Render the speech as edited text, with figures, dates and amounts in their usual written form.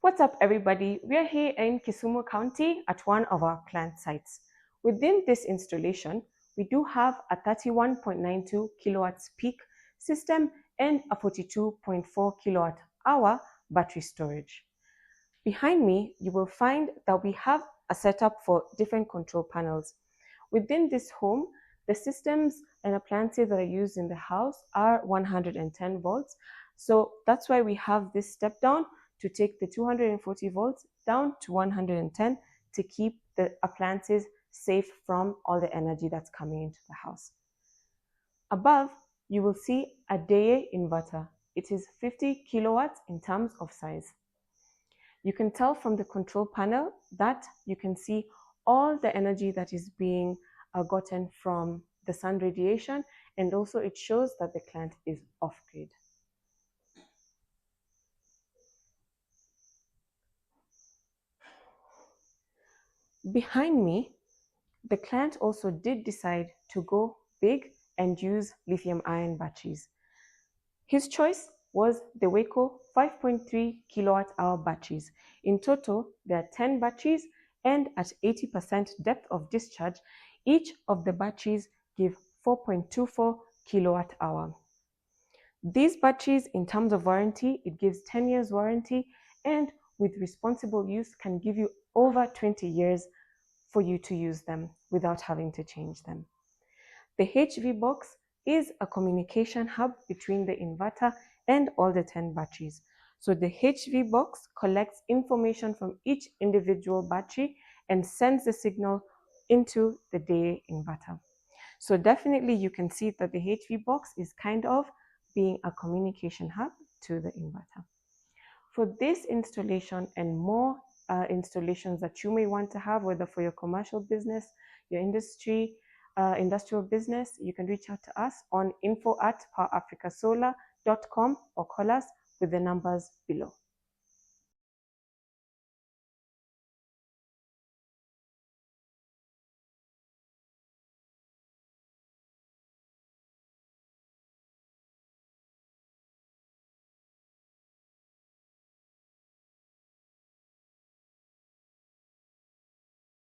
What's up, everybody? We are here in Kisumu County at one of our plant sites. Within this installation, we do have a 31.92 kilowatts peak system and a 42.4 kilowatt hour battery storage. Behind me, you will find that we have a setup for different control panels. Within this home, the systems and appliances that are used in the house are 110 volts. So that's why we have this step down to take the 240 volts down to 110 to keep the appliances safe from all the energy that's coming into the house. Above, you will see a day inverter. It is 50 kilowatts in terms of size. You can tell from the control panel that you can see all the energy that is being gotten from the sun radiation, and also it shows that the plant is off-grid. Behind me, the client also did decide to go big and use lithium-ion batteries. His choice was the Waco 5.3 kilowatt-hour batteries. In total, there are 10 batteries, and at 80% depth of discharge, each of the batteries give 4.24 kilowatt-hour. These batteries, in terms of warranty, it gives 10 years warranty, and with responsible use can give you over 20 years for you to use them without having to change them. The HV box is a communication hub between the inverter and all the 10 batteries. So the HV box collects information from each individual battery and sends the signal into the day inverter. So definitely you can see that the HV box is kind of being a communication hub to the inverter. For this installation and more installations that you may want to have, whether for your commercial business, your industrial business, you can reach out to us on info@powerafricasolar.com or call us with the numbers below.